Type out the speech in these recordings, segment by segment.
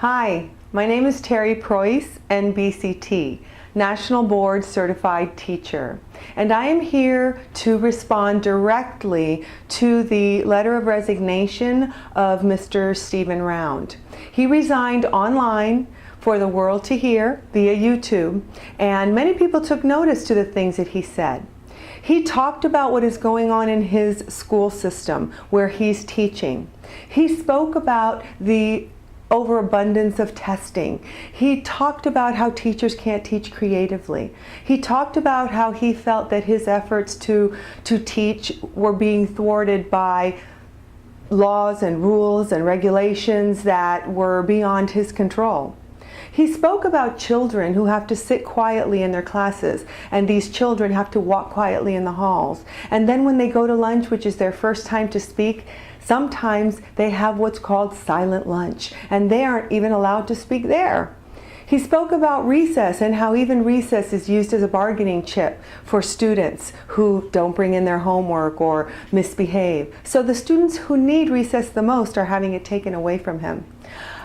Hi, my name is Terry Preuss, NBCT, National Board Certified Teacher, and I am here to respond directly to the letter of resignation of Mr. Stephen Round. He resigned online for the world to hear via YouTube, and many people took notice to the things that he said. He talked about what is going on in his school system where he's teaching. He spoke about the overabundance of testing. He talked about how teachers can't teach creatively. He talked about how he felt that his efforts to teach were being thwarted by laws and rules and regulations that were beyond his control. He spoke about children who have to sit quietly in their classes, and these children have to walk quietly in the halls. And then when they go to lunch, which is their first time to speak, sometimes they have what's called silent lunch, and they aren't even allowed to speak there. He spoke about recess and how even recess is used as a bargaining chip for students who don't bring in their homework or misbehave. So the students who need recess the most are having it taken away from him.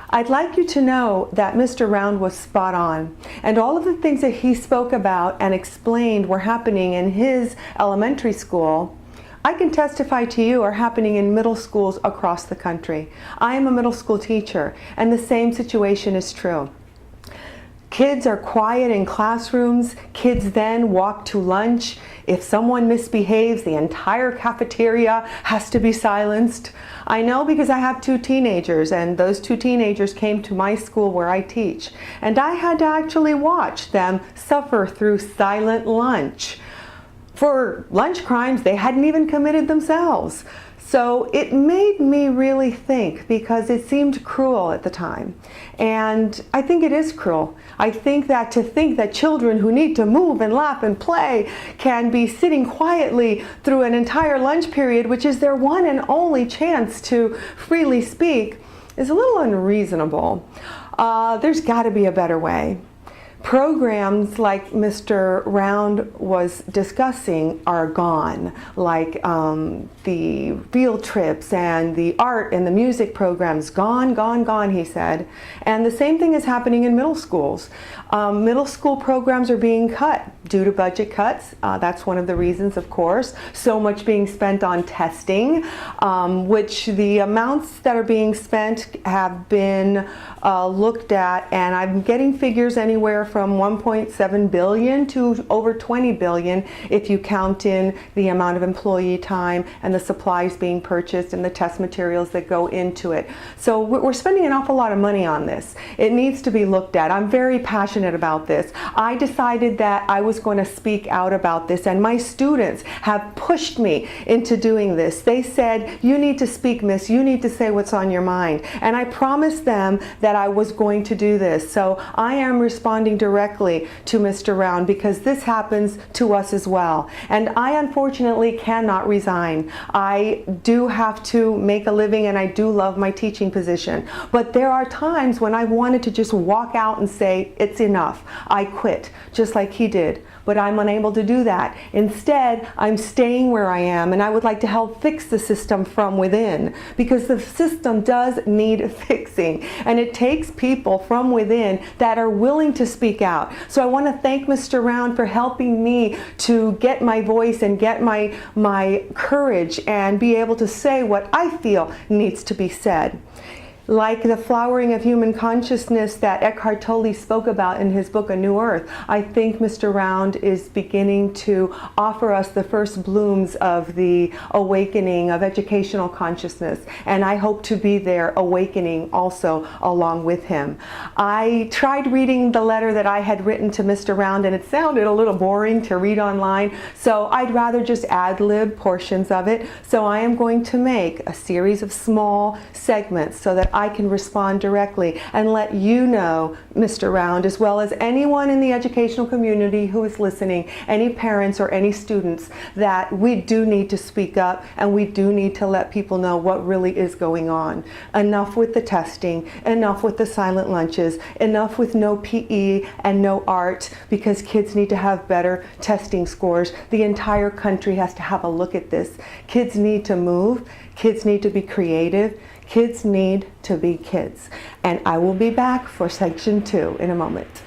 I'd like you to know that Mr. Round was spot on, and all of the things that he spoke about and explained were happening in his elementary school, I can testify to you are happening in middle schools across the country. I am a middle school teacher, and the same situation is true. Kids are quiet in classrooms. Kids then walk to lunch. If someone misbehaves, the entire cafeteria has to be silenced. I know because I have two teenagers, and those two teenagers came to my school where I teach, and I had to actually watch them suffer through silent lunch for lunch crimes they hadn't even committed themselves. So it made me really think, because it seemed cruel at the time. And I think it is cruel. I think that to think that children who need to move and laugh and play can be sitting quietly through an entire lunch period, which is their one and only chance to freely speak, is a little unreasonable. There's got to be a better way. Programs like Mr. Round was discussing are gone, like the field trips and the art and the music programs, gone, gone, gone, he said. And the same thing is happening in middle schools. Middle school programs are being cut due to budget cuts. That's one of the reasons, of course. So much being spent on testing, which the amounts that are being spent have been looked at, and I'm getting figures anywhere from 1.7 billion to over 20 billion if you count in the amount of employee time and the supplies being purchased and the test materials that go into it. So we're spending an awful lot of money on this. It needs to be looked at. I'm very passionate about this. I decided that I was going to speak out about this, and my students have pushed me into doing this. They said, "You need to speak, miss. You need to say what's on your mind." And I promised them that I was going to do this. So I am responding directly to Mr. Round, because this happens to us as well. And I unfortunately cannot resign. I do have to make a living, and I do love my teaching position. But there are times when I wanted to just walk out and say, it's enough. I quit, just like he did. But I'm unable to do that. Instead, I'm staying where I am, and I would like to help fix the system from within, because the system does need fixing, and it takes people from within that are willing to speak out. So I want to thank Mr. Round for helping me to get my voice and get my courage and be able to say what I feel needs to be said. Like the flowering of human consciousness that Eckhart Tolle spoke about in his book, A New Earth, I think Mr. Round is beginning to offer us the first blooms of the awakening of educational consciousness, and I hope to be there awakening also along with him. I tried reading the letter that I had written to Mr. Round, and it sounded a little boring to read online, so I'd rather just ad-lib portions of it. So I am going to make a series of small segments so that I can respond directly and let you know, Mr. Round, as well as anyone in the educational community who is listening, any parents or any students, that we do need to speak up, and we do need to let people know what really is going on. Enough with the testing, enough with the silent lunches, enough with no PE and no art, because kids need to have better testing scores. The entire country has to have a look at this. Kids need to move. Kids need to be creative. Kids need to be kids. And I will be back for section 2 in a moment.